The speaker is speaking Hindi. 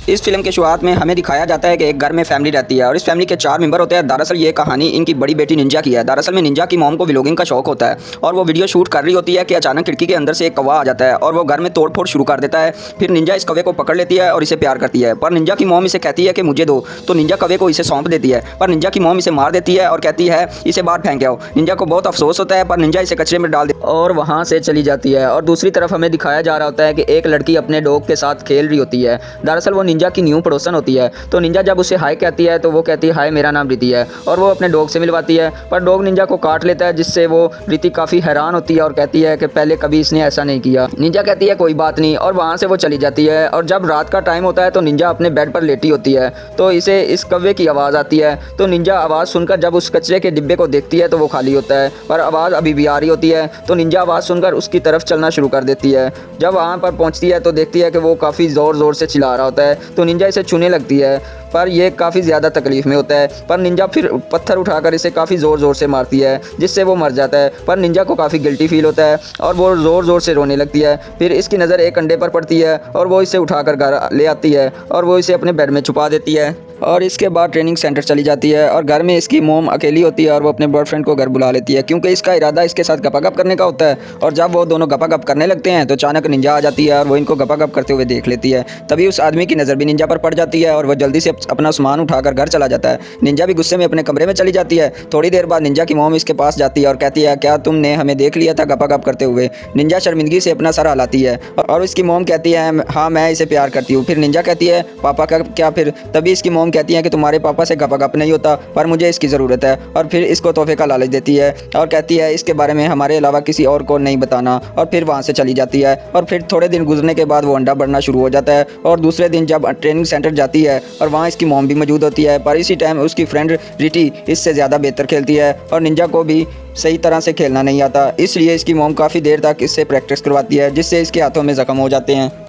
इस फिल्म के शुरुआत में हमें दिखाया जाता है कि एक घर में फैमिली रहती है और इस फैमिली के 4 मेंबर होते हैं। दरअसल ये कहानी इनकी बड़ी बेटी निंजा की है। दरअसल में निंजा की मॉम को व्लॉगिंग का शौक होता है और वो वीडियो शूट कर रही होती है कि अचानक खिड़की के अंदर से एक कौवा आ जाता है और वो घर में तोड़ फोड़ शुरू कर देता है। फिर निंजा इस कौवे को पकड़ लेती है और इसे प्यार करती है, पर निंजा की मॉम इसे कहती है कि मुझे दो, तो निंजा कौवे को इसे सौंप देती है, पर निंजा की मॉम इसे मार देती है और कहती है इसे बाहर फेंक आओ। निंजा को बहुत अफसोस होता है, पर निंजा इसे कचरे में डाल देती है और वहाँ से चली जाती है। और दूसरी तरफ हमें दिखाया जा रहा होता है कि एक लड़की अपने डॉग के साथ खेल रही होती है। दरअसल वो निंजा की न्यू पड़ोसन होती है, तो निंजा जब उसे हाय कहती है तो वो कहती है हाय मेरा नाम रिति है और वो अपने डॉग से मिलवाती है, पर डॉग निंजा को काट लेता है, जिससे वो रिति काफ़ी हैरान होती है और कहती है कि पहले कभी इसने ऐसा नहीं किया। निंजा कहती है कोई बात नहीं और वहाँ से वो चली जाती है। और जब रात का टाइम होता है तो निंजा अपने बेड पर लेटी होती है, तो इसे इस कौवे की आवाज़ आती है। तो निंजा आवाज़ सुनकर जब उस कचरे के डिब्बे को देखती है तो वो खाली होता है, पर आवाज़ अभी भी आ रही होती है। तो निंजा आवाज़ सुनकर उसकी तरफ चलना शुरू कर देती है। जब वहाँ पर पहुँचती है तो देखती है कि वो काफ़ी ज़ोर से चिल्ला रहा होता है, तो निंजा इसे छूने लगती है, पर यह काफ़ी ज़्यादा तकलीफ़ में होता है। पर निंजा फिर पत्थर उठाकर इसे काफ़ी ज़ोर से मारती है, जिससे वो मर जाता है। पर निंजा को काफ़ी गिल्टी फील होता है और वो ज़ोर से रोने लगती है। फिर इसकी नज़र एक अंडे पर पड़ती है और वो इसे उठाकर घर ले आती है और वो इसे अपने बेड में छुपा देती है। और इसके बाद ट्रेनिंग सेंटर चली जाती है और घर में इसकी मोम अकेली होती है और वो अपने बॉयफ्रेंड को घर बुला लेती है, क्योंकि इसका इरादा इसके साथ गपागप करने का होता है। और जब वो दोनों गपागप करने लगते हैं तो अचानक निंजा आ जाती है और वो इनको गपागप करते हुए देख लेती है। तभी उस आदमी की नज़र भी निंजा पर पड़ जाती है और वह जल्दी से अपना सामान उठाकर घर चला जाता है। निंजा भी गुस्से में अपने कमरे में चली जाती है। थोड़ी देर बाद निंजा की मोम इसके पास जाती है और कहती है क्या तुमने हमें देख लिया था गपागप करते हुए। निंजा शर्मिंदगी से अपना सर हिलाती है और इसकी मोम कहती है हाँ मैं इसे प्यार करती हूँ। फिर निंजा कहती है पापा का क्या। फिर तभी इसकी मोम कहती है कि तुम्हारे पापा से गपागप नहीं होता, पर मुझे इसकी ज़रूरत है। और फिर इसको तोहफे का लालच देती है और कहती है इसके बारे में हमारे अलावा किसी और को नहीं बताना, और फिर वहाँ से चली जाती है। और फिर थोड़े दिन गुजरने के बाद वो अंडा बढ़ना शुरू हो जाता है और दूसरे दिन जब ट्रेनिंग सेंटर जाती है और वहाँ इसकी मॉम भी मौजूद होती है, पर इसी टाइम उसकी फ्रेंड रिटी इससे ज़्यादा बेहतर खेलती है और निंजा को भी सही तरह से खेलना नहीं आता, इसलिए इसकी मॉम काफ़ी देर तक इससे प्रैक्टिस करवाती है, जिससे इसके हाथों में ज़ख्म हो जाते हैं।